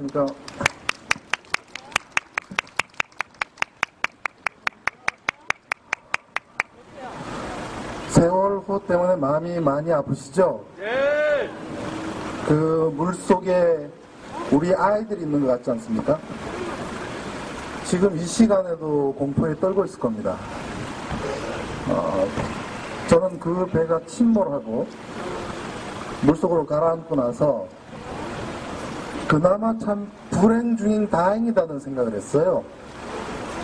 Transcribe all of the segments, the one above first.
안녕하십니까. 세월호 때문에 마음이 많이 아프시죠? 네. 그 물속에 우리 아이들이 있는 것 같지 않습니까? 지금 이 시간에도 공포에 떨고 있을 겁니다. 저는 그 배가 침몰하고 물속으로 가라앉고 나서 그나마 참 불행 중인 다행이다는 생각을 했어요.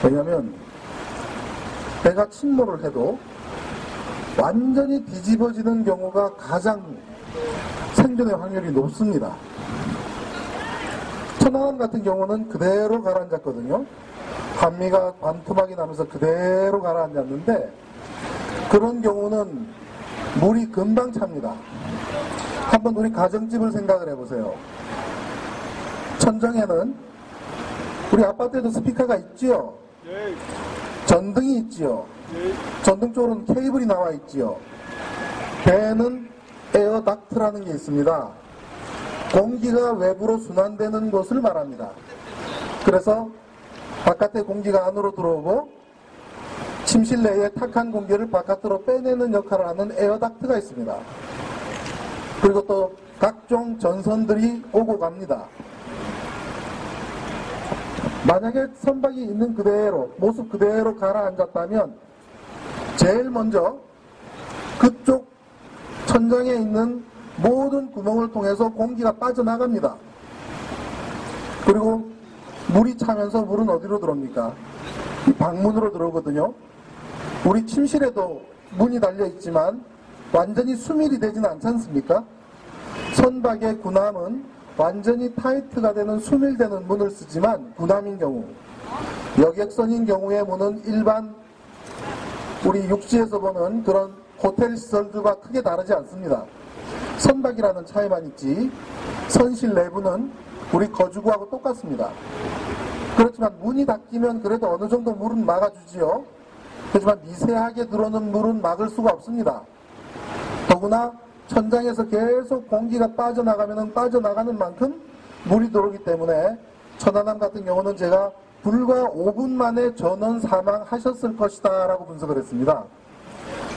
왜냐하면 배가 침몰을 해도 완전히 뒤집어지는 경우가 가장 생존의 확률이 높습니다. 천안함 같은 경우는 그대로 가라앉았거든요. 한미가 반토막이 나면서 그대로 가라앉았는데 그런 경우는 물이 금방 찹니다. 한번 우리 가정집을 생각을 해보세요. 천정에는 우리 아파트에도 스피커가 있지요. 네. 전등이 있지요. 네. 전등 쪽으로는 케이블이 나와 있지요. 배에는 에어 닥트라는 게 있습니다. 공기가 외부로 순환되는 것을 말합니다. 그래서 바깥의 공기가 안으로 들어오고 침실 내에 탁한 공기를 바깥으로 빼내는 역할을 하는 에어 닥트가 있습니다. 그리고 또 각종 전선들이 오고 갑니다. 만약에 선박이 있는 그대로, 모습 그대로 가라앉았다면 제일 먼저 그쪽 천장에 있는 모든 구멍을 통해서 공기가 빠져나갑니다. 그리고 물이 차면서 물은 어디로 들어옵니까? 이 방문으로 들어오거든요. 우리 침실에도 문이 달려 있지만 완전히 수밀이 되지는 않지 않습니까? 선박의 군함은 완전히 타이트가 되는 수밀되는 문을 쓰지만 군함인 경우, 여객선인 경우의 문은 일반 우리 육지에서 보는 그런 호텔 시설들과 크게 다르지 않습니다. 선박이라는 차이만 있지 선실 내부는 우리 거주구하고 똑같습니다. 그렇지만 문이 닫히면 그래도 어느 정도 물은 막아주지요. 하지만 미세하게 들어오는 물은 막을 수가 없습니다. 더구나 천장에서 계속 공기가 빠져나가면 빠져나가는 만큼 물이 들어오기 때문에 천안함 같은 경우는 제가 불과 5분 만에 전원 사망하셨을 것이다 라고 분석을 했습니다.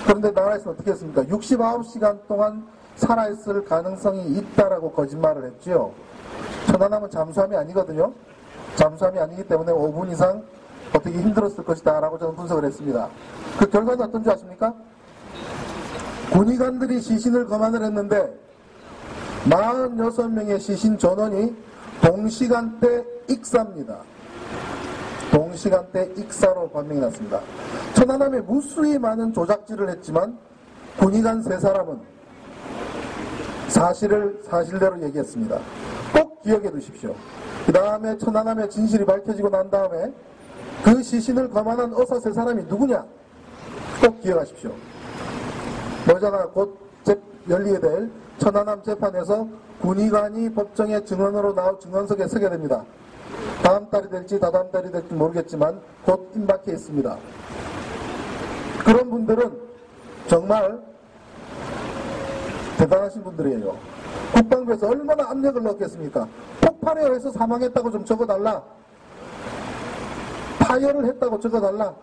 그런데 나라에서 어떻게 했습니까? 69시간 동안 살아있을 가능성이 있다라고 거짓말을 했지요. 천안함은 잠수함이 아니거든요. 잠수함이 아니기 때문에 5분 이상 어떻게 힘들었을 것이다 라고 저는 분석을 했습니다. 그 결과는 어떤지 아십니까? 군의관들이 시신을 검안을 했는데 46명의 시신 전원이 동시간대 익사입니다. 동시간대 익사로 판명이 났습니다. 천안함에 무수히 많은 조작질을 했지만 군의관 3사람은 사실대로 얘기했습니다. 꼭 기억해 두십시오. 그 다음에 천안함의 진실이 밝혀지고 난 다음에 그 시신을 검안한 의사 3사람이 누구냐? 꼭 기억하십시오. 머지않아 곧 열리게 될 천안함 재판에서 군의관이 법정의 증언으로 나올 증언석에 서게 됩니다. 다음 달이 될지 다다음 달이 될지 모르겠지만 곧 임박해 있습니다. 그런 분들은 정말 대단하신 분들이에요. 국방부에서 얼마나 압력을 넣었겠습니까? 폭발에 의해서 사망했다고 좀 적어달라. 파열을 했다고 적어달라.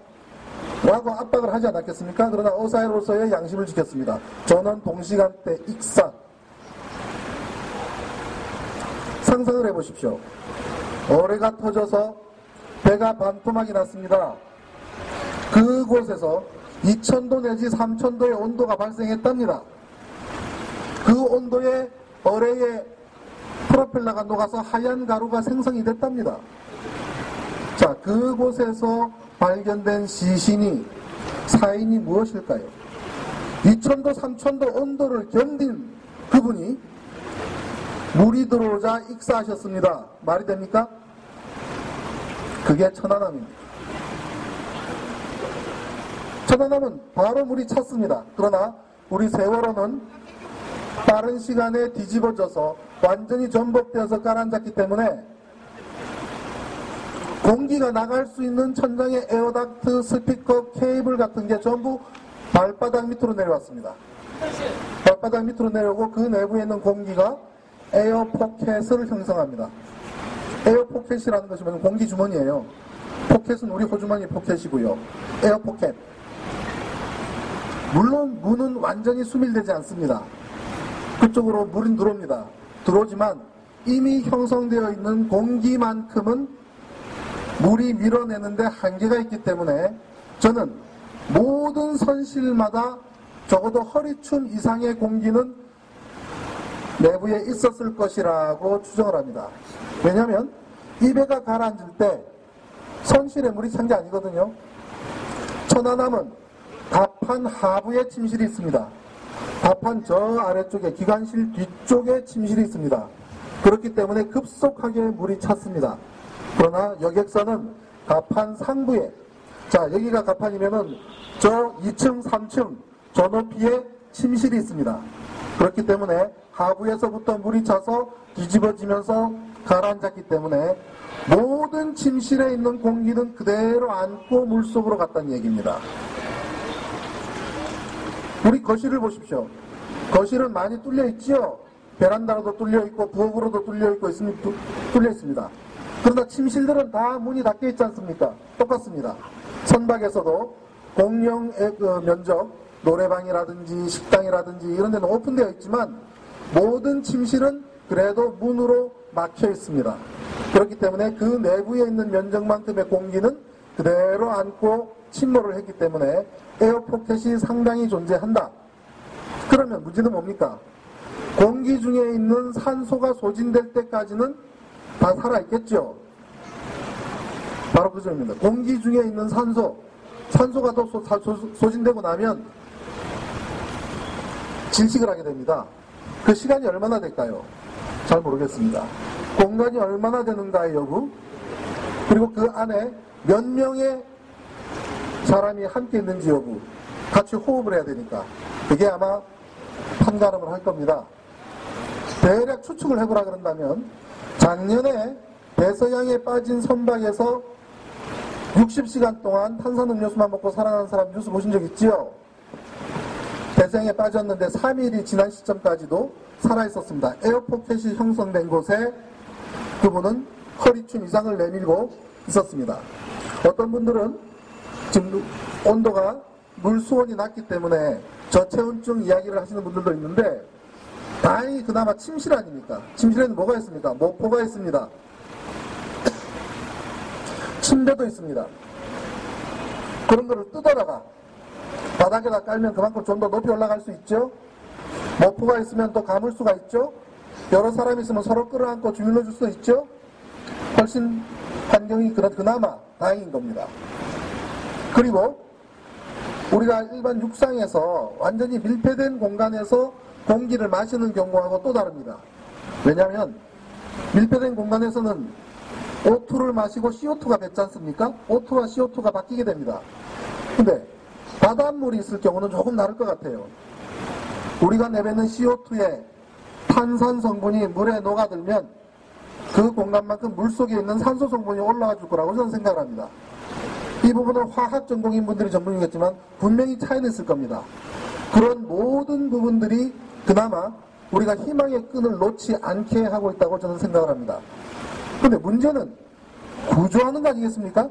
라고 압박을 하지 않았겠습니까? 그러나 의사로서의 양심을 지켰습니다. 전원 동시간대 익사. 상상을 해보십시오. 어뢰가 터져서 배가 반토막이 났습니다. 그곳에서 2000도 내지 3000도의 온도가 발생했답니다. 그 온도에 어뢰의 프로펠러가 녹아서 하얀 가루가 생성이 됐답니다. 자, 그곳에서 발견된 시신이 사인이 무엇일까요? 2000도, 3000도 온도를 견딘 그분이 물이 들어오자 익사하셨습니다. 말이 됩니까? 그게 천안함입니다. 천안함은 바로 물이 찼습니다. 그러나 우리 세월호는 빠른 시간에 뒤집어져서 완전히 전복되어서 가라앉았기 때문에 공기가 나갈 수 있는 천장의 에어닥트, 스피커, 케이블 같은 게 전부 발바닥 밑으로 내려왔습니다. 발바닥 밑으로 내려오고 그 내부에 있는 공기가 에어 포켓을 형성합니다. 에어포켓이라는 것이 뭐냐면 공기주머니예요. 포켓은 우리 호주머니 포켓이고요. 에어포켓. 물론 문은 완전히 수밀되지 않습니다. 그쪽으로 물은 들어옵니다. 들어오지만 이미 형성되어 있는 공기만큼은 물이 밀어내는데 한계가 있기 때문에 저는 모든 선실마다 적어도 허리춤 이상의 공기는 내부에 있었을 것이라고 추정을 합니다. 왜냐하면 이 배가 가라앉을 때 선실에 물이 찬 게 아니거든요. 천안함은 갑판 하부에 침실이 있습니다. 갑판 저 아래쪽에 기관실 뒤쪽에 침실이 있습니다. 그렇기 때문에 급속하게 물이 찼습니다. 그러나 여객선은 갑판 상부에, 자 여기가 갑판이면은 저 2층 3층 저 높이에 침실이 있습니다. 그렇기 때문에 하부에서부터 물이 차서 뒤집어지면서 가라앉았기 때문에 모든 침실에 있는 공기는 그대로 안고 물속으로 갔다는 얘기입니다. 우리 거실을 보십시오. 거실은 많이 뚫려 있지요. 베란다로도 뚫려 있고 부엌으로도 뚫려 있습니다. 그러나 침실들은 다 문이 닫혀 있지 않습니까? 똑같습니다. 선박에서도 공용 면적, 노래방이라든지 식당이라든지 이런 데는 오픈되어 있지만 모든 침실은 그래도 문으로 막혀 있습니다. 그렇기 때문에 그 내부에 있는 면적만큼의 공기는 그대로 안고 침몰을 했기 때문에 에어포켓이 상당히 존재한다. 그러면 문제는 뭡니까? 공기 중에 있는 산소가 소진될 때까지는 다 살아있겠죠. 바로 그 점입니다. 공기 중에 있는 산소가 더 소진되고 나면 질식을 하게 됩니다. 그 시간이 얼마나 될까요? 잘 모르겠습니다. 공간이 얼마나 되는가의 여부, 그리고 그 안에 몇 명의 사람이 함께 있는지 여부, 같이 호흡을 해야 되니까 그게 아마 판가름을 할 겁니다. 대략 추측을 해보라 그런다면 작년에 대서양에 빠진 선박에서 60시간 동안 탄산음료수만 먹고 살아난 사람 뉴스 보신 적 있지요? 대서양에 빠졌는데 3일이 지난 시점까지도 살아있었습니다. 에어포켓이 형성된 곳에 그분은 허리춤 이상을 내밀고 있었습니다. 어떤 분들은 지금 온도가 물 수온이 낮기 때문에 저체온증 이야기를 하시는 분들도 있는데 다행히 그나마 침실 아닙니까? 침실에는 뭐가 있습니까? 모포가 있습니다. 침대도 있습니다. 그런 거를 뜯어다가 바닥에다 깔면 그만큼 좀 더 높이 올라갈 수 있죠. 모포가 있으면 또 감을 수가 있죠. 여러 사람이 있으면 서로 끌어안고 주물러 줄 수 있죠. 훨씬 환경이 그나마 다행인 겁니다. 그리고 우리가 일반 육상에서 완전히 밀폐된 공간에서 공기를 마시는 경우하고 또 다릅니다. 왜냐하면 밀폐된 공간에서는 O2를 마시고 CO2가 뱉지 않습니까? O2와 CO2가 바뀌게 됩니다. 근데 바닷물이 있을 경우는 조금 다를 것 같아요. 우리가 내뱉는 CO2에 탄산 성분이 물에 녹아들면 그 공간만큼 물속에 있는 산소 성분이 올라와 줄 거라고 저는 생각을 합니다. 이 부분은 화학 전공인 분들이 전문이겠지만 분명히 차이는 있을 겁니다. 그런 모든 부분들이 그나마 우리가 희망의 끈을 놓지 않게 하고 있다고 저는 생각을 합니다. 근데 문제는 구조하는 거 아니겠습니까?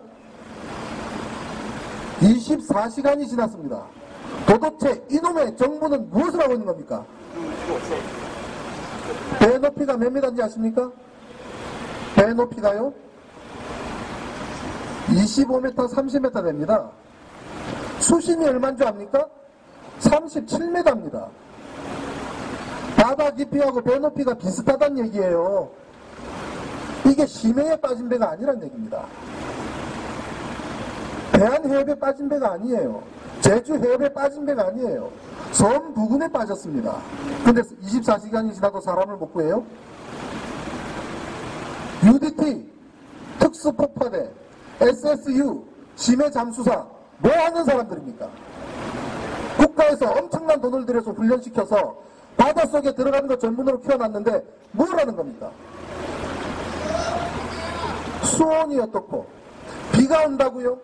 24시간이 지났습니다. 도대체 이놈의 정부는 무엇을 하고 있는 겁니까? 배 높이가 몇 미터인지 아십니까? 배 높이가요? 25m, 30m 됩니다. 수심이 얼마인 줄 압니까? 37m입니다. 바다 깊이하고 배 높이가 비슷하다는 얘기예요. 이게 심해에 빠진 배가 아니란 얘기입니다. 대한해협에 빠진 배가 아니에요. 제주 해협에 빠진 배가 아니에요. 섬 부근에 빠졌습니다. 근데 24시간이 지나도 사람을 못 구해요? UDT, 특수폭파대, SSU, 심해잠수사 뭐 하는 사람들입니까? 국가에서 엄청난 돈을 들여서 훈련시켜서 바닷속에 들어가는 거 전문으로 키워놨는데 뭘 하는 겁니까? 수온이 어떻고 비가 온다고요?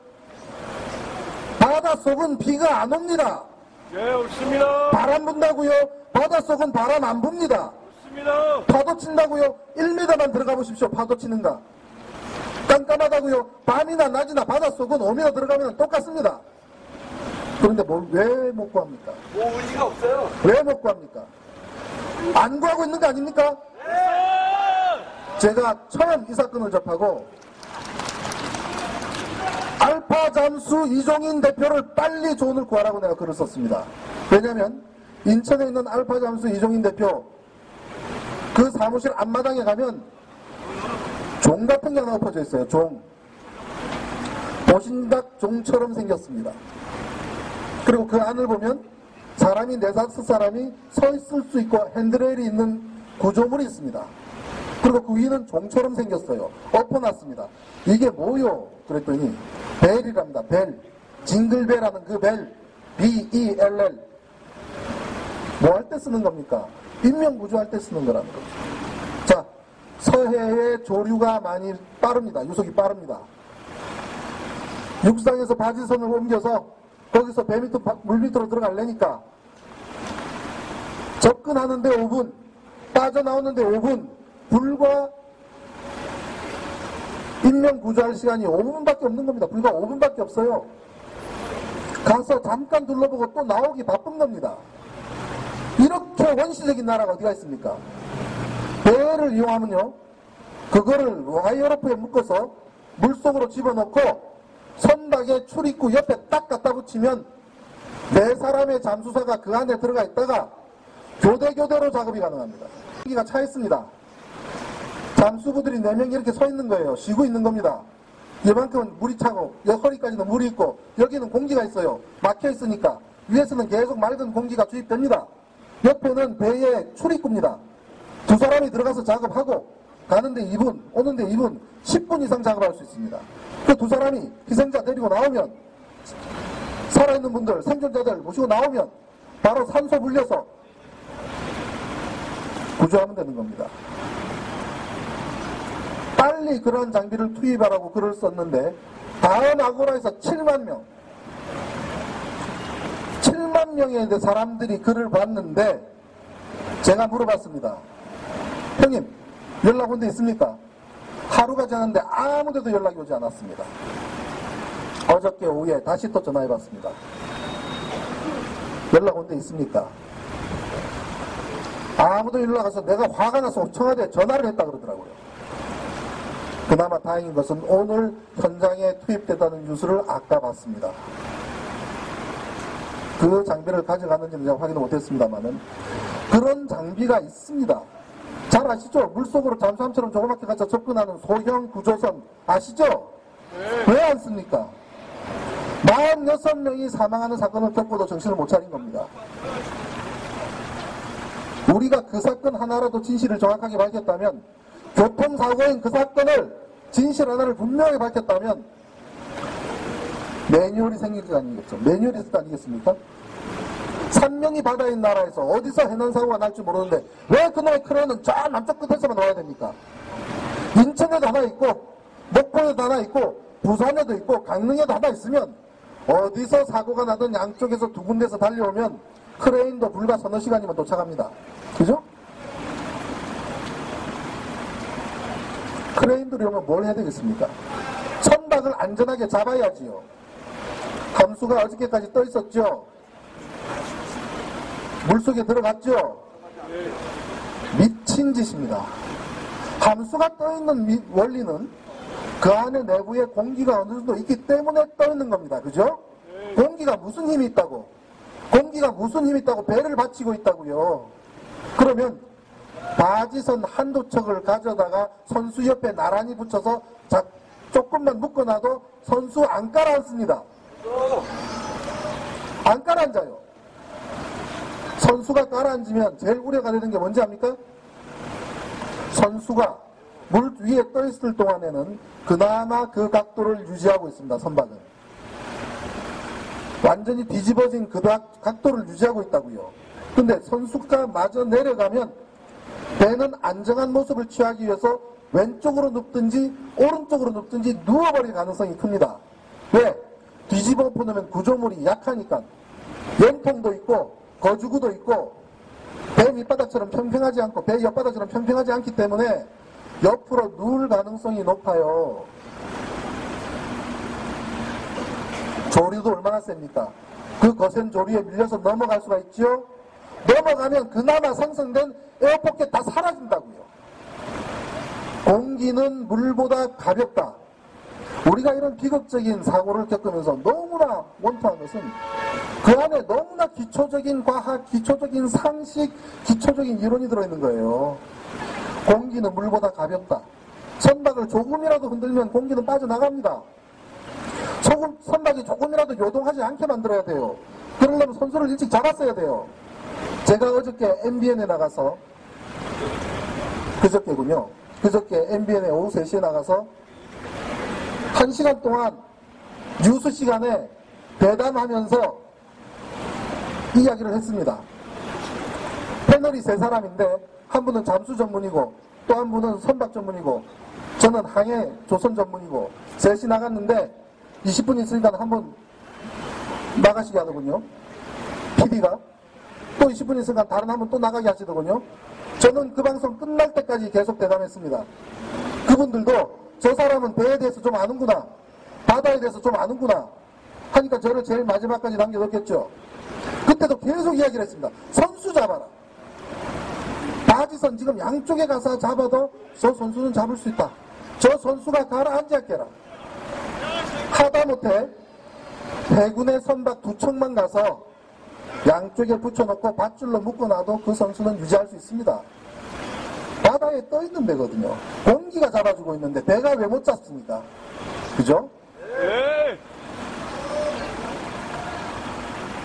바닷속은 비가 안 옵니다. 예, 옳습니다. 바람 분다고요? 바닷속은 바람 안 붑니다. 옳습니다. 파도 친다고요? 1m만 들어가 보십시오. 파도 치는가? 깜깜하다고요. 밤이나 낮이나 바닷속은 오미가 들어가면 똑같습니다. 그런데 왜 못 구합니까? 뭐 의지가 없어요. 왜 못 구합니까? 안 구하고 있는 거 아닙니까? 제가 처음 이 사건을 접하고 알파 잠수 이종인 대표를 빨리 존을 구하라고 내가 글을 썼습니다. 왜냐하면 인천에 있는 알파 잠수 이종인 대표 그 사무실 앞마당에 가면 종 같은 게 하나 엎어져 있어요. 종. 보신각 종처럼 생겼습니다. 그리고 그 안을 보면 사람이 4~5사람이 서 있을 수 있고 핸드레일이 있는 구조물이 있습니다. 그리고 그 위는 종처럼 생겼어요. 엎어놨습니다. 이게 뭐요? 그랬더니 벨이랍니다. 벨. 징글벨하는 그 벨. B-E-L-L. 뭐 할 때 쓰는 겁니까? 인명구조할 때 쓰는 거라는 거죠. 자, 서해의 조류가 많이 빠릅니다. 유속이 빠릅니다. 육상에서 바지선을 옮겨서 거기서 물 밑으로 들어가려니까 접근하는데 5분, 빠져나오는데 5분, 불과 인명구조할 시간이 5분밖에 없는 겁니다. 불과 5분밖에 없어요. 가서 잠깐 둘러보고 또 나오기 바쁜 겁니다. 이렇게 원시적인 나라가 어디가 있습니까? 배를 이용하면요, 그거를 와이어로프에 묶어서 물속으로 집어넣고 선박의 출입구 옆에 딱 갖다 붙이면 4사람의 잠수사가 그 안에 들어가 있다가 교대로 작업이 가능합니다. 여기가 차 있습니다. 잠수부들이 4명이 이렇게 서 있는 거예요. 쉬고 있는 겁니다. 이만큼은 물이 차고 허리까지는 물이 있고 여기는 공기가 있어요. 막혀 있으니까 위에서는 계속 맑은 공기가 주입됩니다. 옆에는 배의 출입구입니다. 2사람이 들어가서 작업하고 가는데 2분, 오는데 2분, 10분 이상 작업할 수 있습니다. 그 2사람이 희생자 데리고 나오면, 살아있는 분들, 생존자들 모시고 나오면 바로 산소 불려서 구조하면 되는 겁니다. 빨리 그런 장비를 투입하라고 글을 썼는데 다음 아고라에서 7만 명의 사람들이 글을 봤는데 제가 물어봤습니다. 형님, 연락 온 데 있습니까? 하루가 지났는데 아무데도 연락이 오지 않았습니다. 어저께 오후에 다시 또 전화해봤습니다. 연락 온 데 있습니까? 아무도 연락 와서 내가 화가 나서 청와대에 전화를 했다 그러더라고요. 그나마 다행인 것은 오늘 현장에 투입되다는 뉴스를 아까 봤습니다. 그 장비를 가져갔는지는 제가 확인을 못했습니다만은 그런 장비가 있습니다. 잘 아시죠? 물속으로 잠수함처럼 조그맣게 가서 접근하는 소형 구조선 아시죠? 왜 안 씁니까? 46명이 사망하는 사건을 겪고도 정신을 못 차린 겁니다. 우리가 그 사건 하나라도 진실을 정확하게 밝혔다면, 교통사고인 그 사건을 진실 하나를 분명히 밝혔다면 매뉴얼이 생길 거 아니겠죠? 매뉴얼이 있을 거 아니겠습니까? 산명이 바다에 있는 나라에서 어디서 해난사고가 날지 모르는데 왜 그놈의 크레인은 저 남쪽 끝에서만 와야 됩니까? 인천에도 하나 있고 목포에도 하나 있고 부산에도 있고 강릉에도 하나 있으면 어디서 사고가 나든 양쪽에서 2군데서 달려오면 크레인도 불과 서너 시간이면 도착합니다. 그죠? 크레인들이 오면 뭘 해야 되겠습니까? 선박을 안전하게 잡아야지요. 함수가 어저께까지 떠 있었죠? 물속에 들어갔죠? 미친 짓입니다. 함수가 떠 있는 원리는 그 안에 내부에 공기가 어느 정도 있기 때문에 떠 있는 겁니다. 그죠? 공기가 무슨 힘이 있다고? 공기가 무슨 힘이 있다고 배를 받치고 있다고요. 그러면 바지선 한두 척을 가져다가 선수 옆에 나란히 붙여서 조금만 묶어놔도 선수 안 깔아앉습니다. 안 깔아앉아요. 선수가 깔아앉으면 제일 우려가 되는 게 뭔지 압니까? 선수가 물 위에 떠 있을 동안에는 그나마 그 각도를 유지하고 있습니다. 선박은 완전히 뒤집어진 그 각도를 유지하고 있다고요. 근데 선수가 마저 내려가면 배는 안정한 모습을 취하기 위해서 왼쪽으로 눕든지 오른쪽으로 눕든지 누워버릴 가능성이 큽니다. 왜? 뒤집어 엎으면 구조물이 약하니까. 연통도 있고 거주구도 있고 배 밑바닥처럼 평평하지 않고 배 옆바닥처럼 평평하지 않기 때문에 옆으로 누울 가능성이 높아요. 조류도 얼마나 셉니까? 그 거센 조류에 밀려서 넘어갈 수가 있죠? 넘어가면 그나마 생성된 에어포켓 다 사라진다고요. 공기는 물보다 가볍다. 우리가 이런 비극적인 사고를 겪으면서 너무나 원통한 것은 그 안에 너무나 기초적인 과학, 기초적인 상식, 기초적인 이론이 들어있는 거예요. 공기는 물보다 가볍다. 선박을 조금이라도 흔들면 공기는 빠져나갑니다. 선박이 조금이라도 요동하지 않게 만들어야 돼요. 그러려면 선수를 일찍 잡았어야 돼요. 제가 어저께 MBN에 나가서, 그저께 MBN에 오후 3시에 나가서 1시간 동안 뉴스 시간에 대담하면서 이야기를 했습니다. 패널이 3사람인데 한 분은 잠수 전문이고 또 한 분은 선박 전문이고 저는 항해 조선 전문이고 셋이 나갔는데 20분 있으니까 한 번 나가시게 하더군요. PD가. 또 20분 있으니까 다른 한 분 또 나가게 하시더군요. 저는 그 방송 끝날 때까지 계속 대담했습니다. 그분들도 저 사람은 배에 대해서 좀 아는구나, 바다에 대해서 좀 아는구나 하니까 저를 제일 마지막까지 남겨뒀겠죠. 그때도 계속 이야기를 했습니다. 선수 잡아라. 바지선 지금 양쪽에 가서 잡아도 저 선수는 잡을 수 있다. 저 선수가 가라앉아 깨라. 하다못해 해군의 선박 2척만 가서 양쪽에 붙여놓고 밧줄로 묶어놔도 그 선수는 유지할 수 있습니다. 바다에 떠있는 배거든요. 공기가 잡아주고 있는데 배가 왜 못 잡습니까? 그죠? 예.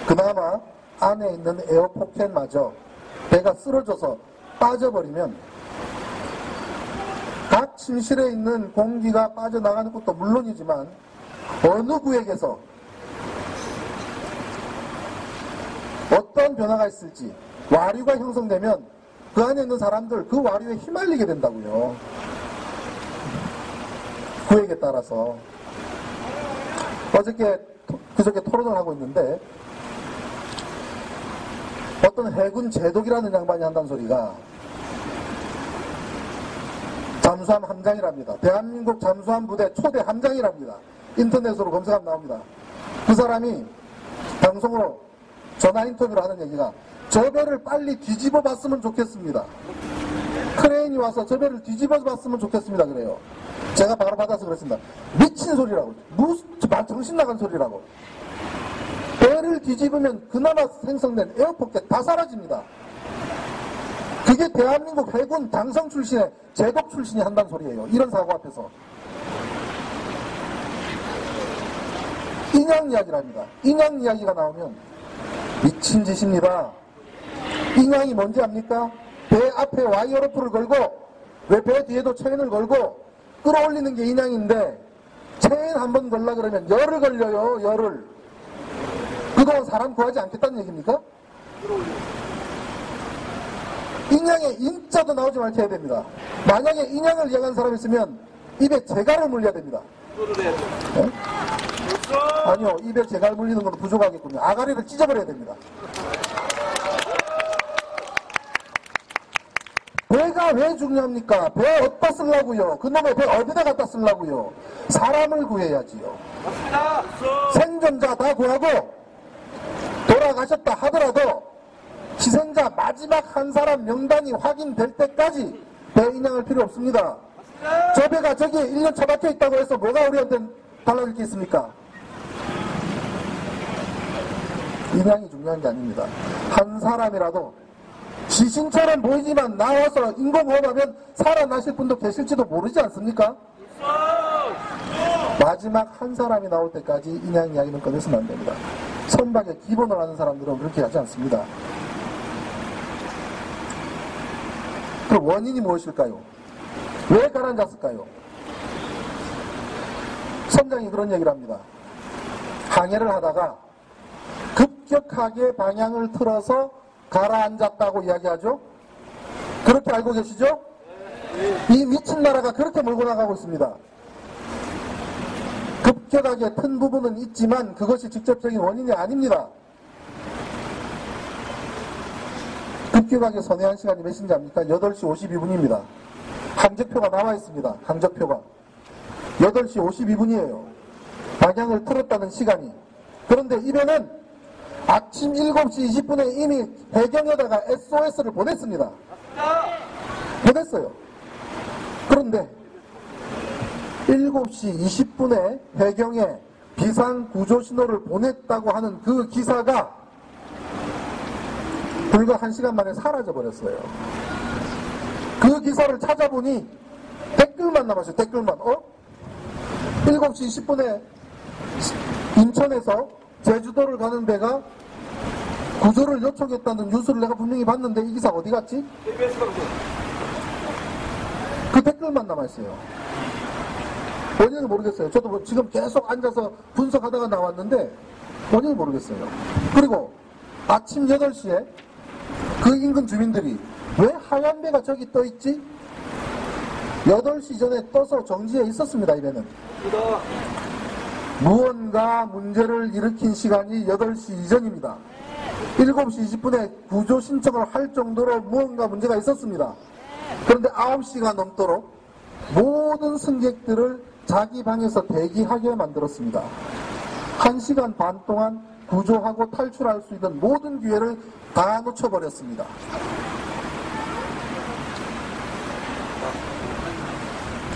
그나마 안에 있는 에어포켓마저 배가 쓰러져서 빠져버리면 각 침실에 있는 공기가 빠져나가는 것도 물론이지만 어느 구역에서 어떤 변화가 있을지 와류가 형성되면 그 안에 있는 사람들 그 와류에 휘말리게 된다고요. 구역에 따라서. 그저께 토론을 하고 있는데 어떤 해군 제독이라는 양반이 한다는 소리가 잠수함 함장이랍니다. 대한민국 잠수함 부대 초대 함장이랍니다. 인터넷으로 검색하면 나옵니다. 그 사람이 방송으로 전화 인터뷰를 하는 얘기가 저 배를 빨리 뒤집어 봤으면 좋겠습니다. 크레인이 와서 저 배를 뒤집어 봤으면 좋겠습니다. 그래요. 제가 바로 받아서 그랬습니다. 미친 소리라고. 정신 나간 소리라고. 배를 뒤집으면 그나마 생성된 에어포켓 다 사라집니다. 그게 대한민국 해군 당성 출신의 제독 출신이 한다는 소리예요. 이런 사고 앞에서. 인양 이야기를 합니다. 인양 이야기가 나오면 미친 짓입니다. 인양이 뭔지 압니까? 배 앞에 와이어로프를 걸고 왜 배 뒤에도 체인을 걸고 끌어올리는 게 인양인데 체인 한 번 걸라 그러면 열을 걸려요. 열을. 그동안 사람 구하지 않겠다는 얘기입니까? 인양에 인자도 나오지 말게 해야 됩니다. 만약에 인양을 이야기하는 사람이 있으면 입에 재갈을 물려야 됩니다. 네? 아니요, 입에 재갈 물리는 건 부족하겠군요. 아가리를 찢어버려야 됩니다. 배가 왜 중요합니까? 배 어디다 쓰려고요? 그놈의 배 어디다 갖다 쓰려고요? 사람을 구해야지요. 생존자 다 구하고 돌아가셨다 하더라도 희생자 마지막 한 사람 명단이 확인될 때까지 배 인양할 필요 없습니다. 저 배가 저기에 1년 처박혀 있다고 해서 뭐가 우리한테 달라질 게 있습니까? 인양이 중요한 게 아닙니다. 한 사람이라도 지신처럼 보이지만 나와서 인공호흡하면 살아나실 분도 계실지도 모르지 않습니까? 마지막 한 사람이 나올 때까지 인양 이야기는 꺼내서는 안 됩니다. 선박의 기본을 아는 사람들은 그렇게 하지 않습니다. 그럼 원인이 무엇일까요? 왜 가라앉았을까요? 선장이 그런 얘기를 합니다. 항해를 하다가 급격하게 방향을 틀어서 가라앉았다고 이야기하죠? 그렇게 알고 계시죠? 이 미친 나라가 그렇게 몰고 나가고 있습니다. 급격하게 튼 부분은 있지만 그것이 직접적인 원인이 아닙니다. 급격하게 선회한 시간이 몇인지 압니까? 8시 52분입니다. 항적표가 나와 있습니다. 항적표가. 8시 52분이에요. 방향을 틀었다는 시간이. 그런데 이 배는 아침 7시 20분에 이미 해경에다가 SOS를 보냈습니다. 보냈어요. 그런데 7시 20분에 해경에 비상구조 신호를 보냈다고 하는 그 기사가 불과 1시간 만에 사라져버렸어요. 그 기사를 찾아보니 댓글만 남았어요. 댓글만. 7시 20분에 인천에서 제주도를 가는 배가 구조를 요청했다는 뉴스를 내가 분명히 봤는데 이 기사 어디 갔지? 그 댓글만 남아있어요. 원인을 모르겠어요. 저도 뭐 지금 계속 앉아서 분석하다가 나왔는데 원인을 모르겠어요. 그리고 아침 8시에 그 인근 주민들이 왜 하얀 배가 저기 떠있지? 8시 전에 떠서 정지해 있었습니다. 이 배는. 무언가 문제를 일으킨 시간이 8시 이전입니다. 7시 20분에 구조 신청을 할 정도로 무언가 문제가 있었습니다. 그런데 9시가 넘도록 모든 승객들을 자기 방에서 대기하게 만들었습니다. 1시간 반 동안 구조하고 탈출할 수 있는 모든 기회를 다 놓쳐버렸습니다.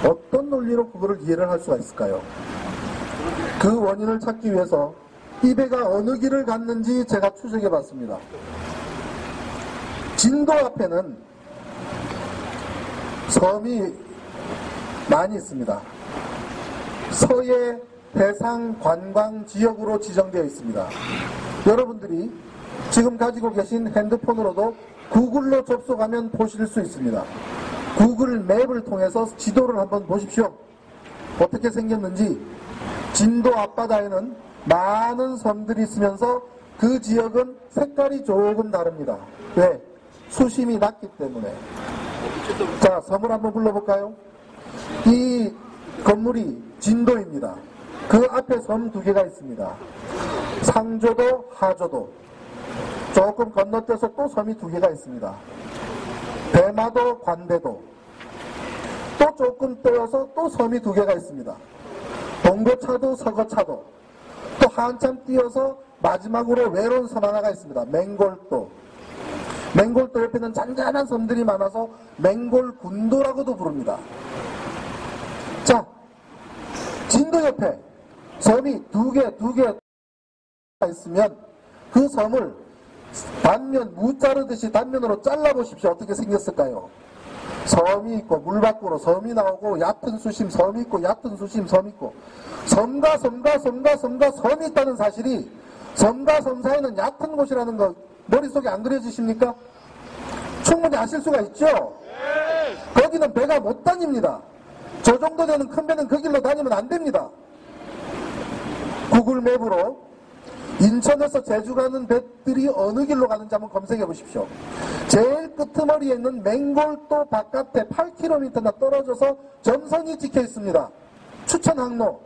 어떤 논리로 그거를 이해를 할 수가 있을까요? 그 원인을 찾기 위해서 이 배가 어느 길을 갔는지 제가 추적해 봤습니다. 진도 앞에는 섬이 많이 있습니다. 서해 대상 관광 지역으로 지정되어 있습니다. 여러분들이 지금 가지고 계신 핸드폰으로도 구글로 접속하면 보실 수 있습니다. 구글 맵을 통해서 지도를 한번 보십시오. 어떻게 생겼는지. 진도 앞바다에는 많은 섬들이 있으면서 그 지역은 색깔이 조금 다릅니다. 왜? 수심이 낮기 때문에. 자, 섬을 한번 불러볼까요? 이 건물이 진도입니다. 그 앞에 섬 2개가 있습니다. 상조도, 하조도. 조금 건너뛰어서 또 섬이 2개가 있습니다. 대마도, 관대도. 또 조금 떼어서 또 섬이 2개가 있습니다. 동고차도, 서거차도. 또 한참 뛰어서 마지막으로 외로운 섬 하나가 있습니다. 맹골도. 맹골도 옆에는 잔잔한 섬들이 많아서 맹골군도라고도 부릅니다. 자, 진도 옆에 섬이 2개 있으면 그 섬을 단면, 무 자르듯이 단면으로 잘라보십시오. 어떻게 생겼을까요? 섬이 있고 물 밖으로 섬이 나오고 얕은 수심 섬이 있고 얕은 수심 섬이 있고 섬과 섬이 있다는 사실이 섬과 섬 사이는 얕은 곳이라는 거 머릿속에 안 그려지십니까? 충분히 아실 수가 있죠? 거기는 배가 못 다닙니다. 저 정도 되는 큰 배는 그 길로 다니면 안 됩니다. 구글 맵으로 인천에서 제주 가는 배들이 어느 길로 가는지 한번 검색해 보십시오. 제일 끄트머리에 있는 맹골도 바깥에 8km나 떨어져서 점선이 찍혀 있습니다. 추천 항로.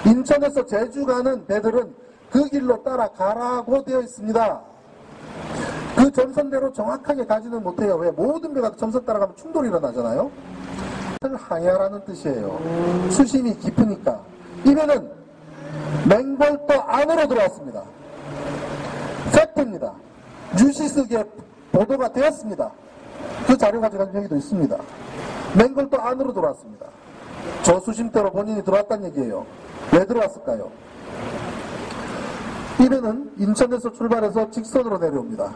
인천에서 제주 가는 배들은 그 길로 따라가라고 되어 있습니다. 그 점선대로 정확하게 가지는 못해요. 왜? 모든 배가 점선 따라가면 충돌이 일어나잖아요. 항해하라는 뜻이에요. 수심이 깊으니까. 이 배는 맹골도 안으로 들어왔습니다. 팩트입니다. 뉴시스에 보도가 되었습니다. 그 자료 가져간 여기도 있습니다. 맹골도 안으로 들어왔습니다. 저수심대로 본인이 들어왔다는 얘기예요. 왜 들어왔을까요? 이 배는 인천에서 출발해서 직선으로 내려옵니다.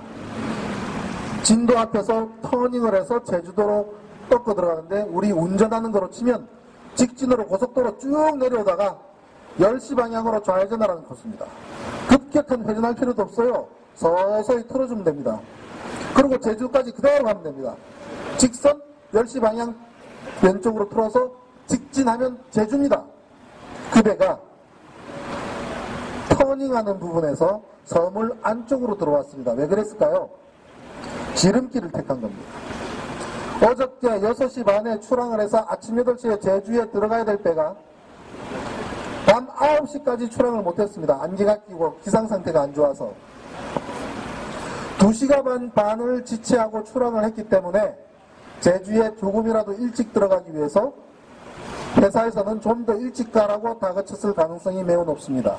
진도 앞에서 터닝을 해서 제주도로 꺾어 들어가는데 우리 운전하는 거로 치면 직진으로 고속도로 쭉 내려오다가 10시 방향으로 좌회전하라는 코스입니다. 급격한 회전할 필요도 없어요. 서서히 틀어주면 됩니다. 그리고 제주까지 그대로 가면 됩니다. 직선 10시 방향 왼쪽으로 틀어서 직진하면 제주입니다. 그 배가 터닝하는 부분에서 섬을 안쪽으로 들어왔습니다. 왜 그랬을까요? 지름길을 택한 겁니다. 어저께 6시 반에 출항을 해서 아침 8시에 제주에 들어가야 될 배가 밤 9시까지 출항을 못했습니다. 안개가 끼고 기상상태가 안 좋아서 2시간 반을 지체하고 출항을 했기 때문에 제주에 조금이라도 일찍 들어가기 위해서 회사에서는 좀 더 일찍 가라고 다그쳤을 가능성이 매우 높습니다.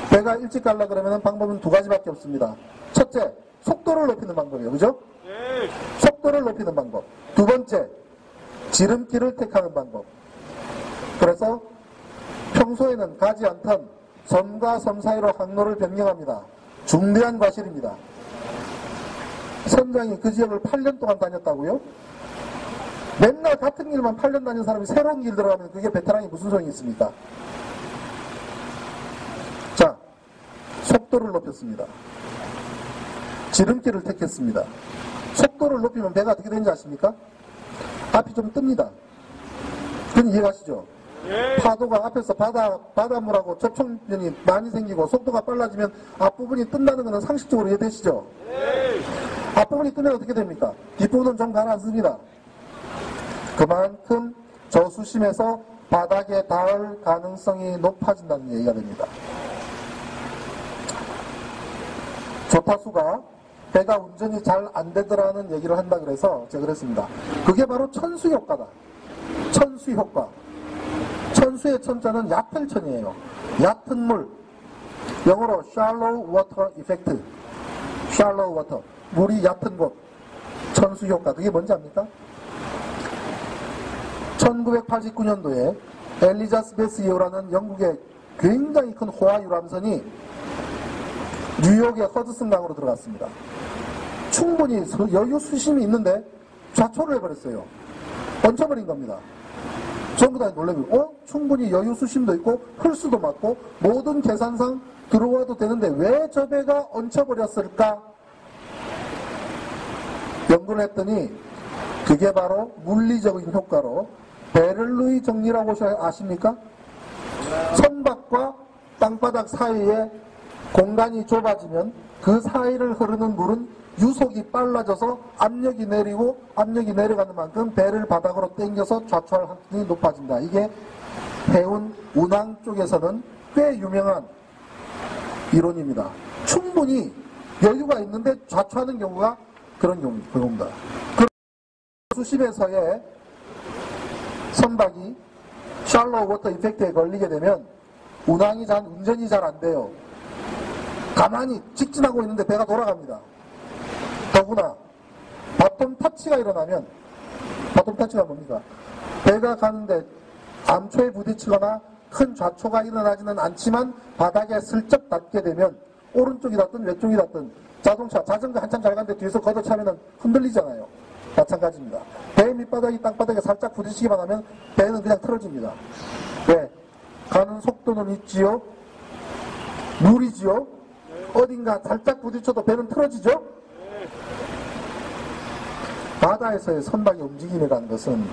배가 일찍 가려 그러면 방법은 두 가지밖에 없습니다. 첫째, 속도를 높이는 방법이에요. 그죠? 네. 속도를 높이는 방법. 두 번째, 지름길을 택하는 방법. 그래서 평소에는 가지 않던 섬과 섬 사이로 항로를 변경합니다. 중대한 과실입니다. 선장이 그 지역을 8년 동안 다녔다고요? 맨날 같은 길만 8년 다닌 사람이 새로운 길 들어가면 그게 베테랑이 무슨 소용이 있습니까? 자, 속도를 높였습니다. 지름길을 택했습니다. 속도를 높이면 배가 어떻게 되는지 아십니까? 앞이 좀 뜹니다. 그건 이해가시죠? 네. 파도가 앞에서 바닷물하고 접촉면이 많이 생기고 속도가 빨라지면 앞부분이 뜬다는 것은 상식적으로 이해되시죠? 네. 앞부분이 뜨면 어떻게 됩니까? 뒷부분은 좀 가라앉습니다. 그만큼 저수심에서 바닥에 닿을 가능성이 높아진다는 얘기가 됩니다. 조타수가 배가 운전이 잘 안 되더라는 얘기를 한다 그래서 제가 그랬습니다. 그게 바로 천수 효과다. 천수 효과. 천수의 천자는 얕을 천이에요. 얕은 물. 영어로 shallow water effect. shallow water. 물이 얕은 곳. 천수 효과. 그게 뭔지 압니까? 1989년도에 엘리자베스 예호라는 영국의 굉장히 큰 호화 유람선이 뉴욕의 허드슨 강으로 들어갔습니다. 충분히 여유 수심이 있는데 좌초를 해버렸어요. 얹혀버린 겁니다. 전부 다 놀래고, 충분히 여유 수심도 있고 흘수도 맞고 모든 계산상 들어와도 되는데 왜 저 배가 얹혀버렸을까? 연구를 했더니 그게 바로 물리적인 효과로 베를누이 정리라고 아십니까? 선박과 땅바닥 사이에 공간이 좁아지면 그 사이를 흐르는 물은 유속이 빨라져서 압력이 내리고 압력이 내려가는 만큼 배를 바닥으로 당겨서 좌초할 확률이 높아진다. 이게 해운 운항 쪽에서는 꽤 유명한 이론입니다. 충분히 여유가 있는데 좌초하는 경우가 그런 경우입니다. 수심에서의 선박이 샬로우 워터 이펙트에 걸리게 되면 운전이 잘 안 돼요. 가만히 직진하고 있는데 배가 돌아갑니다. 더구나 바톤 타치가 일어나면, 바톤 타치가 뭡니까? 배가 가는데 암초에 부딪히거나 큰 좌초가 일어나지는 않지만 바닥에 슬쩍 닿게 되면 오른쪽이 닿든 왼쪽이 닿든 자전거 한참 잘 가는데 뒤에서 걷어차면 흔들리잖아요. 마찬가지입니다. 배 밑바닥이 땅바닥에 살짝 부딪히기만 하면 배는 그냥 틀어집니다. 왜? 가는 속도는 있지요? 물이지요? 어딘가 살짝 부딪혀도 배는 틀어지죠? 바다에서의 선박의 움직임이라는 것은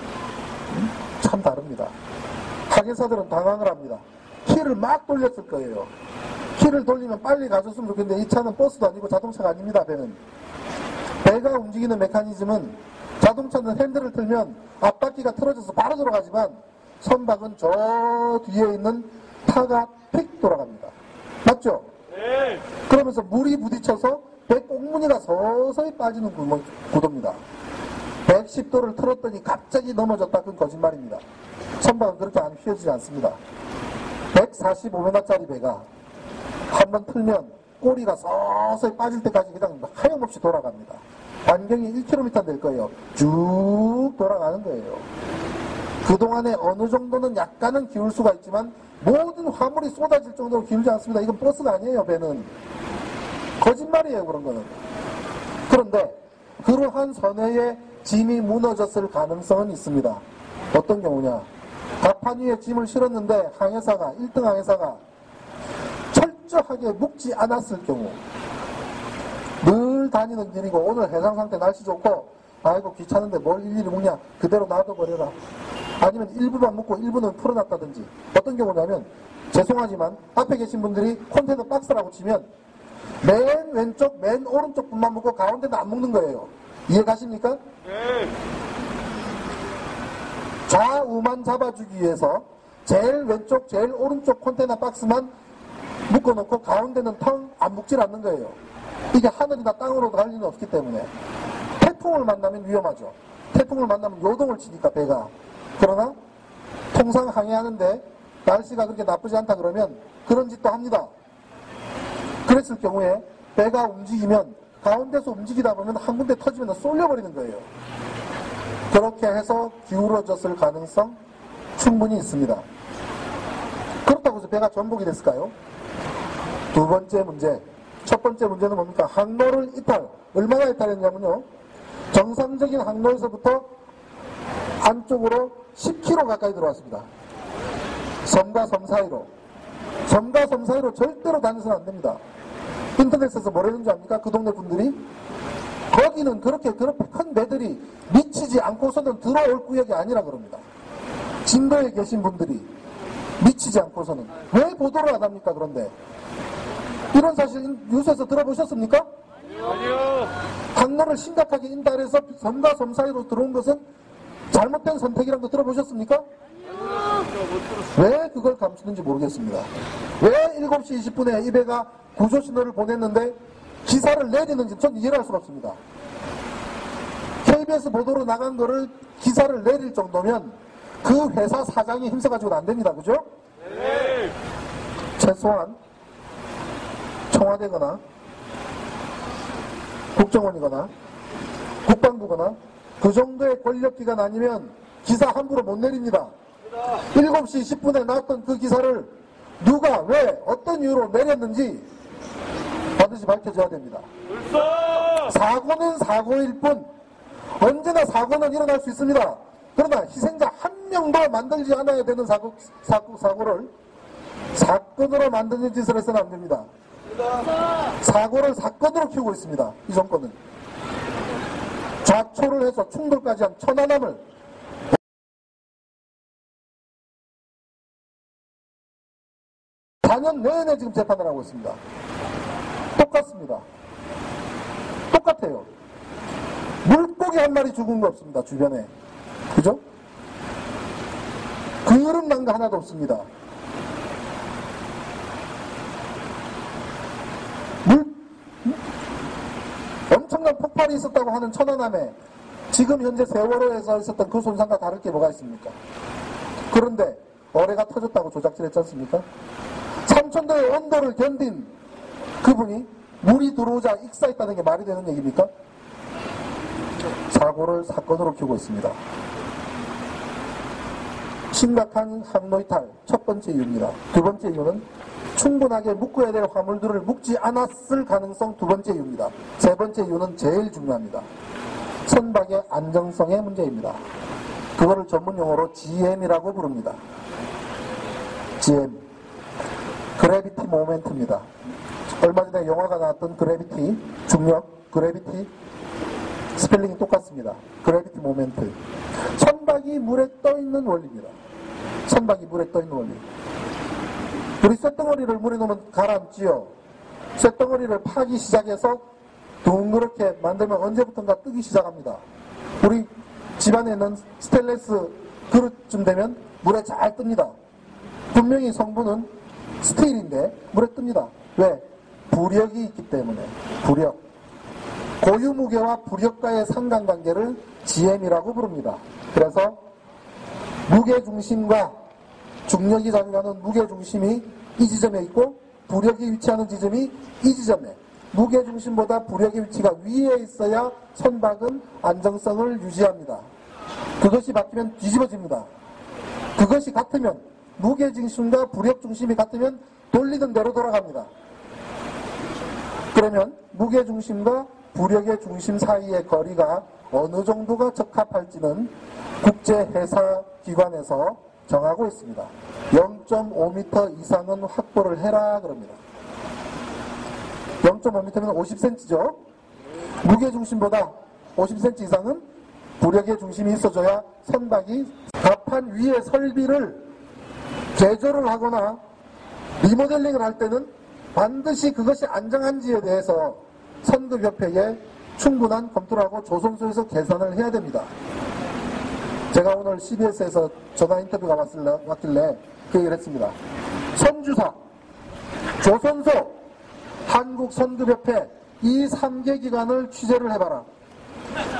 참 다릅니다. 항해사들은 당황을 합니다. 키를 막 돌렸을 거예요. 키를 돌리면 빨리 가줬으면 좋겠는데 이 차는 버스도 아니고 자동차가 아닙니다. 배가 움직이는 메커니즘은 자동차는 핸들을 틀면 앞바퀴가 틀어져서 바로 돌아가지만 선박은 저 뒤에 있는 타가 픽 돌아갑니다. 맞죠? 네. 그러면서 물이 부딪혀서 배 꽁무니가 서서히 빠지는 구도입니다. 110도를 틀었더니 갑자기 넘어졌다. 그건 거짓말입니다. 선박은 그렇게 안 휘어지지 않습니다. 145m짜리 배가 한번 틀면 꼬리가 서서히 빠질 때까지 그냥 하염없이 돌아갑니다. 반경이 1km 될 거예요. 쭉 돌아가는 거예요. 그동안에 어느 정도는 약간은 기울 수가 있지만 모든 화물이 쏟아질 정도로 기울지 않습니다. 이건 버스가 아니에요. 배는 거짓말이에요. 그런 거는. 그런데 그러한 선회에 짐이 무너졌을 가능성은 있습니다. 어떤 경우냐? 갑판 위에 짐을 실었는데 1등 항해사가 철저하게 묶지 않았을 경우, 늘 다니는 길이고 오늘 해상 상태 날씨 좋고 아이고 귀찮은데 뭘 일일이 묶냐, 그대로 놔둬버려라. 아니면 일부만 묶고 일부는 풀어놨다든지. 어떤 경우냐면, 죄송하지만 앞에 계신 분들이 컨테이너 박스라고 치면 맨 왼쪽 맨 오른쪽 분만 묶고 가운데는 안 묶는 거예요. 이해 가십니까? 네. 좌우만 잡아주기 위해서 제일 왼쪽 제일 오른쪽 컨테이너 박스만 묶어놓고 가운데는 텅 안 묶질 않는 거예요. 이게 하늘이나 땅으로 갈 리는 없기 때문에. 태풍을 만나면 위험하죠. 태풍을 만나면 요동을 치니까 배가. 그러나 통상 항해하는데 날씨가 그렇게 나쁘지 않다 그러면 그런 짓도 합니다. 그랬을 경우에 배가 움직이면 가운데서 움직이다 보면 한 군데 터지면 쏠려버리는 거예요. 그렇게 해서 기울어졌을 가능성 충분히 있습니다. 그렇다고 해서 배가 전복이 됐을까요? 두 번째 문제. 첫 번째 문제는 뭡니까? 항로를 이탈. 얼마나 이탈했냐면요. 정상적인 항로에서부터 안쪽으로 10km 가까이 들어왔습니다. 섬과 섬 사이로. 섬과 섬 사이로 절대로 다니서는 안 됩니다. 인터넷에서 뭐라는지 압니까? 그 동네 분들이? 거기는 그렇게 큰 배들이 미치지 않고서는 들어올 구역이 아니라 그럽니다. 진도에 계신 분들이 미치지 않고서는. 왜 보도를 안 합니까, 그런데? 이런 사실 뉴스에서 들어보셨습니까? 아니요. 항로를 심각하게 인달해서 섬과 섬 사이로 들어온 것은 잘못된 선택이라는 거 들어보셨습니까? 왜 그걸 감추는지 모르겠습니다. 왜 7시 20분에 이 배가 구조 신호를 보냈는데 기사를 내리는지 전 이해를 할 수가 없습니다. KBS 보도로 나간 거를 기사를 내릴 정도면 그 회사 사장이 힘써가지고는 안 됩니다. 그죠? 네. 최소한 청와대거나 국정원이거나 국방부거나 그 정도의 권력기관 아니면 기사 함부로 못 내립니다. 7시 10분에 나왔던 그 기사를 누가 왜 어떤 이유로 내렸는지 반드시 밝혀져야 됩니다. 사고는 사고일 뿐 언제나 사고는 일어날 수 있습니다. 그러나 희생자 한 명도 만들지 않아야 되는 사고를 사건으로 만드는 짓을 해서는 안 됩니다. 사고를 사건으로 키우고 있습니다. 이 정권은. 좌초를 해서 충돌까지 한 천안함을 4년 내내 지금 재판을 하고 있습니다. 똑같습니다. 똑같아요. 물고기 한 마리 죽은 거 없습니다. 주변에. 그죠? 그릇 난 거 하나도 없습니다. 엄청난 폭발이 있었다고 하는 천안함에 지금 현재 세월호에서 있었던 그 손상과 다를 게 뭐가 있습니까? 그런데 어뢰가 터졌다고 조작질했지 않습니까? 3000도의 온도를 견딘 그분이 물이 들어오자 익사했다는 게 말이 되는 얘기입니까? 사고를 사건으로 키우고 있습니다. 심각한 항로이탈 첫 번째 이유입니다. 두 번째 이유는 충분하게 묶어야 될 화물들을 묶지 않았을 가능성 두 번째 이유입니다. 세 번째 이유는 제일 중요합니다. 선박의 안정성의 문제입니다. 그거를 전문 용어로 GM이라고 부릅니다. GM. 그래비티 모멘트입니다. 얼마 전에 영화가 나왔던 그래비티, 중력, 그래비티, 스펠링이 똑같습니다. 그래비티 모멘트. 선박이 물에 떠있는 원리입니다. 선박이 물에 떠있는 원리. 우리 쇳덩어리를 물에 넣으면 가라앉지요. 쇳덩어리를 파기 시작해서 둥그렇게 만들면 언제부턴가 뜨기 시작합니다. 우리 집안에 있는 스테인리스 그릇쯤 되면 물에 잘 뜹니다. 분명히 성분은 스틸인데 물에 뜹니다. 왜? 부력이 있기 때문에. 부력. 고유무게와 부력과의 상관관계를 GM이라고 부릅니다. 그래서 무게중심과 중력이 작용하는 무게중심이 이 지점에 있고 부력이 위치하는 지점이 이 지점에, 무게중심보다 부력의 위치가 위에 있어야 선박은 안정성을 유지합니다. 그것이 바뀌면 뒤집어집니다. 그것이 같으면, 무게중심과 부력중심이 같으면 돌리는 대로 돌아갑니다. 그러면 무게중심과 부력의 중심 사이의 거리가 어느 정도가 적합할지는 국제해사기관에서 정하고 있습니다. 0.5m 이상은 확보를 해라 그럽니다. 0.5m면 50cm죠. 무게중심보다 50cm 이상은 부력의 중심이 있어줘야 선박이 갑판 위의 설비를 개조를 하거나 리모델링을 할 때는 반드시 그것이 안정한지에 대해서 선급협회에 충분한 검토를 하고 조선소에서 계산을 해야 됩니다. 제가 오늘 CBS에서 전화 인터뷰가 왔길래 그 얘기를 했습니다. 선주사, 조선소, 한국선급협회 이 3개 기관을 취재를 해봐라.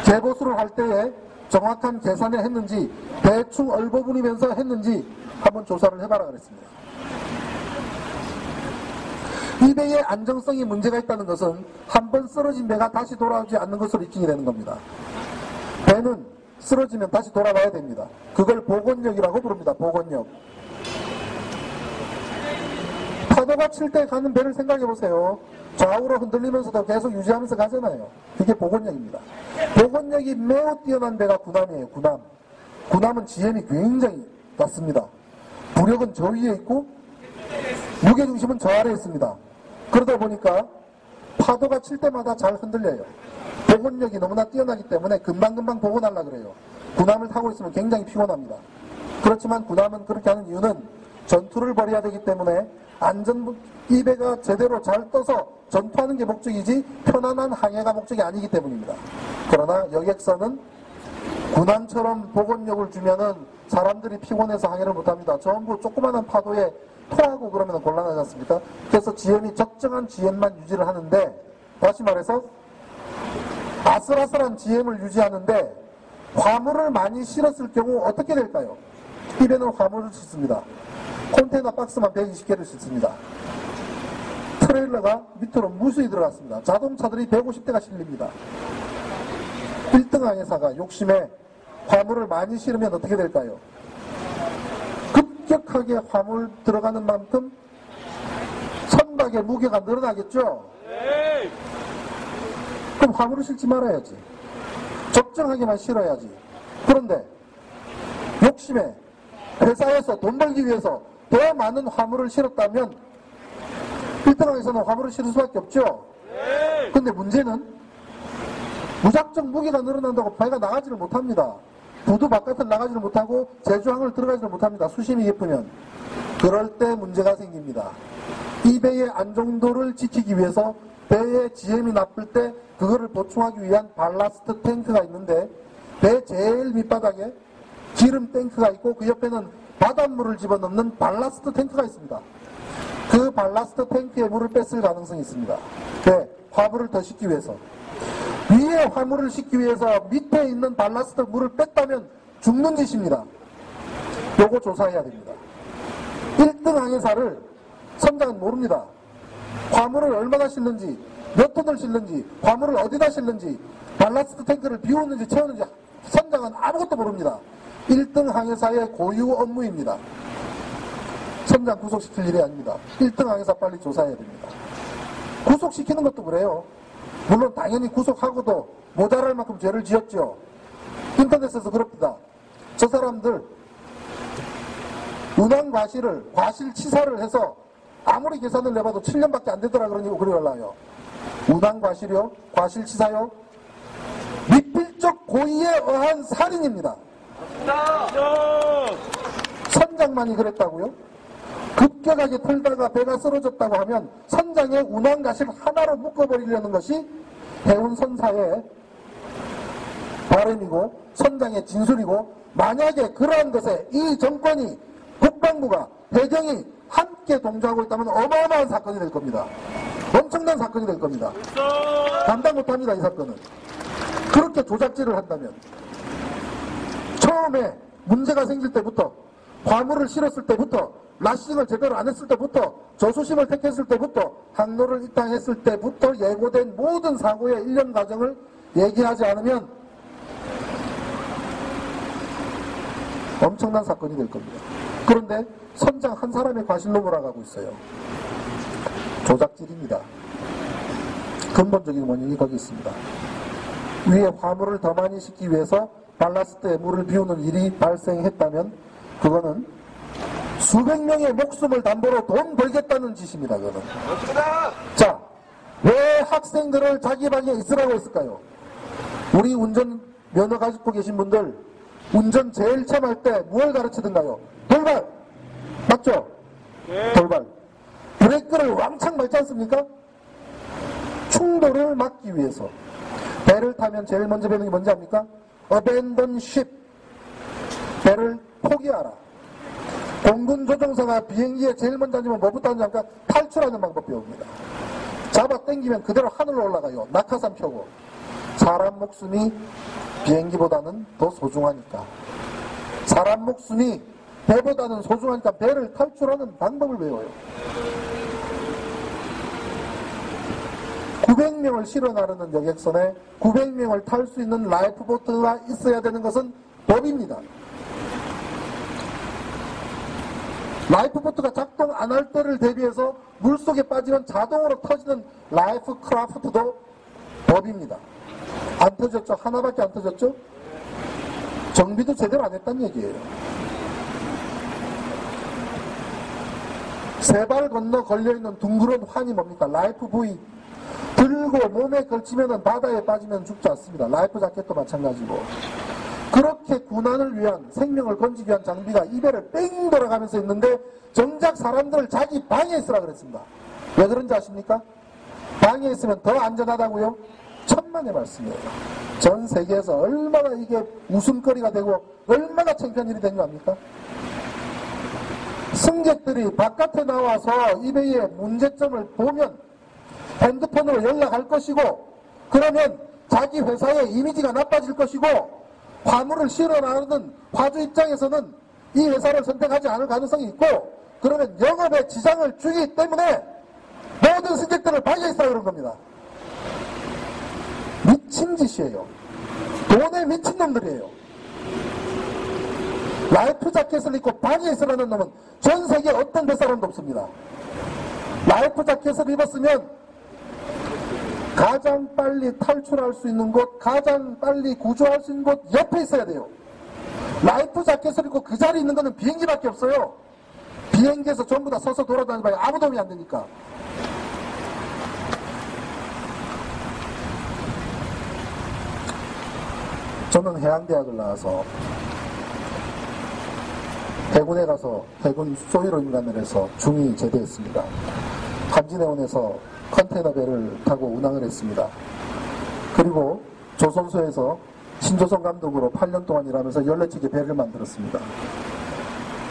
재보수를 할 때에 정확한 계산을 했는지 대충 얼버무리면서 했는지 한번 조사를 해봐라 그랬습니다. 이 배의 안정성이 문제가 있다는 것은 한 번 쓰러진 배가 다시 돌아오지 않는 것으로 입증이 되는 겁니다. 배는 쓰러지면 다시 돌아가야 됩니다. 그걸 복원력이라고 부릅니다. 복원력. 파도가 칠 때 가는 배를 생각해 보세요. 좌우로 흔들리면서도 계속 유지하면서 가잖아요. 그게 복원력입니다. 복원력이 매우 뛰어난 배가 군함이에요. 군함. 군함은 GM이 굉장히 낮습니다. 부력은 저 위에 있고 무게중심은 저 아래에 있습니다. 그러다 보니까 파도가 칠 때마다 잘 흔들려요. 복원력이 너무나 뛰어나기 때문에 금방금방 복원하려고 그래요. 군함을 타고 있으면 굉장히 피곤합니다. 그렇지만 군함은 그렇게 하는 이유는 전투를 벌여야 되기 때문에 이 배가 제대로 잘 떠서 전투하는 게 목적이지 편안한 항해가 목적이 아니기 때문입니다. 그러나 여객선은 군함처럼 복원력을 주면은 사람들이 피곤해서 항해를 못합니다. 전부 조그마한 파도에 토하고 그러면 곤란하지 않습니까? 그래서 GM이 적정한 GM만 유지를 하는데, 다시 말해서 아슬아슬한 GM을 유지하는데 화물을 많이 실었을 경우 어떻게 될까요? 이 배는 화물을 싣습니다. 컨테이너 박스만 120개를 싣습니다. 트레일러가 밑으로 무수히 들어갔습니다. 자동차들이 150대가 실립니다. 1등 항해사가 욕심에 화물을 많이 실으면 어떻게 될까요? 급격하게 화물 들어가는 만큼 선박의 무게가 늘어나겠죠? 네. 그럼 화물을 실지 말아야지. 적정하게만 실어야지. 그런데 욕심에 회사에서 돈 벌기 위해서 더 많은 화물을 실었다면 1등항에서는 화물을 실을 수밖에 없죠. 근데 문제는 무작정 무게가 늘어난다고 배가 나가지를 못합니다. 부두 바깥을 나가지를 못하고 제주항을 들어가지를 못합니다. 수심이 깊으면. 그럴 때 문제가 생깁니다. 이 배의 안정도를 지키기 위해서 배의 GM이 나쁠 때 그거를 보충하기 위한 발라스트 탱크가 있는데, 배 제일 밑바닥에 기름 탱크가 있고 그 옆에는 바닷물을 집어넣는 발라스트 탱크가 있습니다. 그 발라스트 탱크에 물을 뺐을 가능성이 있습니다. 네, 화물을 더 싣기 위해서. 위에 화물을 싣기 위해서 밑에 있는 발라스트 물을 뺐다면 죽는 짓입니다. 요거 조사해야 됩니다. 1등 항해사를 선장은 모릅니다. 화물을 얼마나 싣는지, 몇 톤을 싣는지, 화물을 어디다 싣는지, 발라스트 탱크를 비우는지 채우는지 선장은 아무것도 모릅니다. 1등 항해사의 고유 업무입니다. 선장 구속시킬 일이 아닙니다. 1등 항해사 빨리 조사해야 됩니다. 구속시키는 것도 그래요. 물론 당연히 구속하고도 모자랄 만큼 죄를 지었죠. 인터넷에서 그럽니다. 저 사람들 운항과실을 과실치사를 해서 아무리 계산을 내봐도 7년밖에 안 되더라 그러니 글이 올라요. 운항과실이요? 과실치사요? 미필적 고의에 의한 살인입니다. 선장만이 그랬다고요? 급격하게 틀다가 배가 쓰러졌다고 하면 선장의 운항과실 하나로 묶어버리려는 것이 해운선사의 바람이고 선장의 진술이고, 만약에 그러한 것에 이 정권이, 국방부가, 해경이 함께 동조하고 있다면 어마어마한 사건이 될 겁니다. 엄청난 사건이 될 겁니다. 감당 못합니다. 이 사건은. 그렇게 조작질을 한다면, 처음에 문제가 생길 때부터, 화물을 실었을 때부터, 라싱을 제대로 안 했을 때부터, 저수심을 택했을 때부터, 항로를 이탈했을 때부터 예고된 모든 사고의 일련 과정을 얘기하지 않으면 엄청난 사건이 될 겁니다. 그런데 선장 한 사람의 과실로 몰아가고 있어요. 조작질입니다. 근본적인 원인이 거기 있습니다. 위에 화물을 더 많이 싣기 위해서 발라스트에 물을 비우는 일이 발생했다면 그거는 수백 명의 목숨을 담보로 돈 벌겠다는 짓입니다. 그거는. 자, 왜 학생들을 자기 방에 있으라고 했을까요? 우리 운전 면허 가지고 계신 분들 운전 제일 처음 할 때 뭘 가르치던가요? 돌발! 맞죠? 네. 돌발. 브레이크를 왕창 밟지 않습니까? 충돌을 막기 위해서. 배를 타면 제일 먼저 배우는 게 뭔지 압니까? Abandon ship. 배를 포기하라. 공군 조종사가 비행기에 제일 먼저 앉으면 뭐부터 하는지 압니까? 탈출하는 방법 배웁니다. 잡아 당기면 그대로 하늘로 올라가요. 낙하산 펴고. 사람 목숨이 비행기보다는 더 소중하니까. 사람 목숨이 배보다는 소중하니까 배를 탈출하는 방법을 배워요. 900명을 실어 나르는 여객선에 900명을 탈 수 있는 라이프보트가 있어야 되는 것은 법입니다. 라이프보트가 작동 안 할 때를 대비해서 물속에 빠지면 자동으로 터지는 라이프 크라프트도 법입니다. 안 터졌죠? 하나밖에 안 터졌죠? 정비도 제대로 안 했단 얘기예요. 세 발 건너 걸려있는 둥그런 환이 뭡니까? 라이프 부위. 들고 몸에 걸치면 바다에 빠지면 죽지 않습니다. 라이프 자켓도 마찬가지고. 그렇게 군안을 위한, 생명을 건지기 위한 장비가 이배를 뺑 돌아가면서 있는데 정작 사람들을 자기 방에 있으라 그랬습니다. 왜 그런지 아십니까? 방에 있으면 더 안전하다고요? 천만의 말씀이에요. 전 세계에서 얼마나 이게 웃음거리가 되고 얼마나 창피한 일이 된 거 압니까? 승객들이 바깥에 나와서 이배의 문제점을 보면 핸드폰으로 연락할 것이고, 그러면 자기 회사의 이미지가 나빠질 것이고, 화물을 실어 나르는 화주 입장에서는 이 회사를 선택하지 않을 가능성이 있고, 그러면 영업에 지장을 주기 때문에 모든 승객들을 방에 있으라 그런 겁니다. 미친 짓이에요. 돈에 미친 놈들이에요. 라이프 자켓을 입고 방에 있으라는 놈은 전 세계 어떤 뱃사람도 없습니다. 라이프 자켓을 입었으면 가장 빨리 탈출할 수 있는 곳, 가장 빨리 구조할 수 있는 곳 옆에 있어야 돼요. 라이프 자켓을 입고 그 자리에 있는 거는 비행기밖에 없어요. 비행기에서 전부 다 서서 돌아다니면 아무 도움이 안 되니까. 저는 해양대학을 나와서 해군에 가서 해군 소위로 임관을 해서 중위 제대했습니다. 한진해운에서 컨테이너 배를 타고 운항을 했습니다. 그리고 조선소에서 신조선 감독으로 8년 동안 일하면서 14척의 배를 만들었습니다.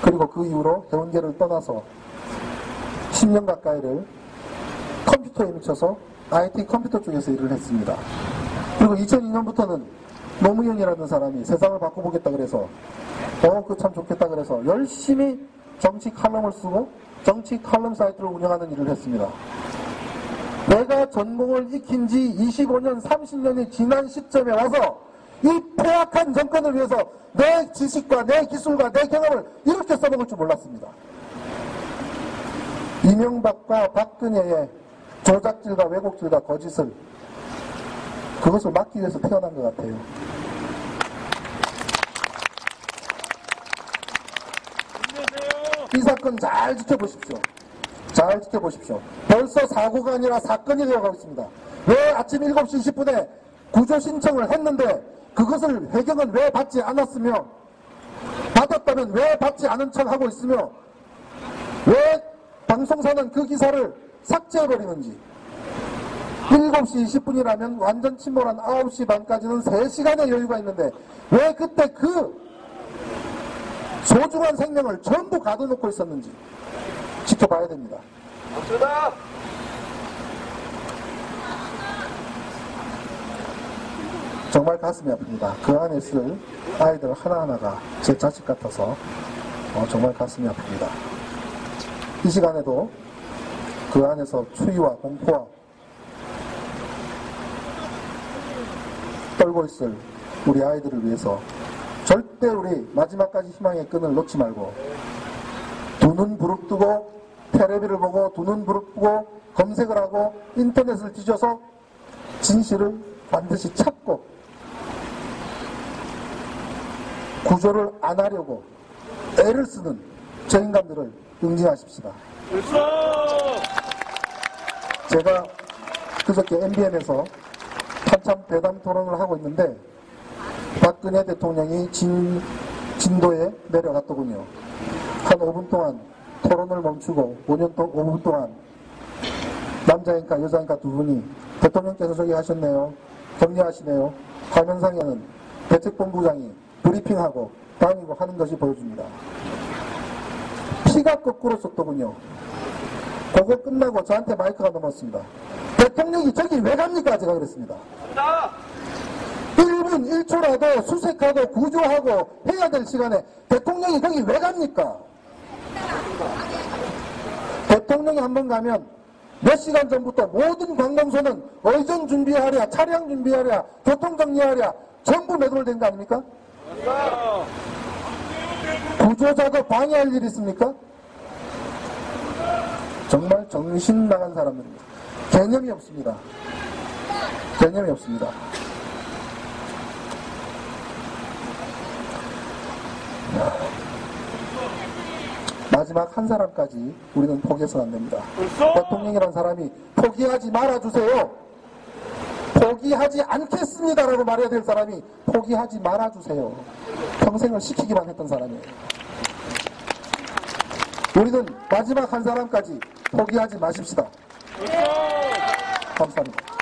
그리고 그 이후로 해운계를 떠나서 10년 가까이를 컴퓨터에 미쳐서 IT 컴퓨터 쪽에서 일을 했습니다. 그리고 2002년부터는 노무현이라는 사람이 세상을 바꿔보겠다 그래서 그거 참 좋겠다 그래서 열심히 정치 칼럼을 쓰고 정치 칼럼 사이트를 운영하는 일을 했습니다. 내가 전공을 익힌 지 25년, 30년이 지난 시점에 와서 이 폐악한 정권을 위해서 내 지식과 내 기술과 내 경험을 이렇게 써먹을 줄 몰랐습니다. 이명박과 박근혜의 조작질과 왜곡질과 거짓을 그것을 막기 위해서 태어난 것 같아요. 이 사건 잘 지켜보십시오. 잘 지켜보십시오. 벌써 사고가 아니라 사건이 되어가고 있습니다. 왜 아침 7시 20분에 구조 신청을 했는데 그것을 회경은 왜 받지 않았으며, 받았다면 왜 받지 않은 척 하고 있으며, 왜 방송사는 그 기사를 삭제해버리는지. 7시 20분이라면 완전 침몰한 9시 반까지는 3시간의 여유가 있는데 왜 그때 그 소중한 생명을 전부 가둬놓고 있었는지 지켜봐야 됩니다. 감사합니다. 정말 가슴이 아픕니다. 그 안에 있을 아이들 하나하나가 제 자식 같아서 정말 가슴이 아픕니다. 이 시간에도 그 안에서 추위와 공포와 떨고 있을 우리 아이들을 위해서 절대 우리 마지막까지 희망의 끈을 놓지 말고 두 눈 부릅뜨고 테레비를 보고 두 눈 부릅뜨고 검색을 하고 인터넷을 뒤져서 진실을 반드시 찾고 구조를 안 하려고 애를 쓰는 저 인간들을 응징하십시다. 제가 그저께 MBN에서 한참 대담 토론을 하고 있는데 박근혜 대통령이 진도에 내려갔더군요. 한 5분 동안 토론을 멈추고 5분 동안 남자인가 여자인가 두 분이 대통령께서 저기 하셨네요. 격려하시네요. 화면상에는 대책본부장이 브리핑하고 다음이고 하는 것이 보여줍니다. 피가 거꾸로 쏟더군요. 그거 끝나고 저한테 마이크가 넘었습니다. 대통령이 저기 왜 갑니까? 제가 그랬습니다. 1분 1초라도 수색하고 구조하고 해야 될 시간에 대통령이 거기 왜 갑니까? 대통령이 한번 가면 몇 시간 전부터 모든 관공서는 의전 준비하랴, 차량 준비하랴, 교통 정리하랴, 전부 매몰된 거 아닙니까? 구조작업 방해할 일 있습니까? 정말 정신 나간 사람들입니다. 개념이 없습니다. 개념이 없습니다. 마지막 한 사람까지 우리는 포기해서는 안 됩니다. 대통령이라는 사람이 포기하지 말아주세요. 포기하지 않겠습니다라고 말해야 될 사람이 포기하지 말아주세요. 평생을 시키기만 했던 사람이에요. 우리는 마지막 한 사람까지 포기하지 마십시다. 감사합니다.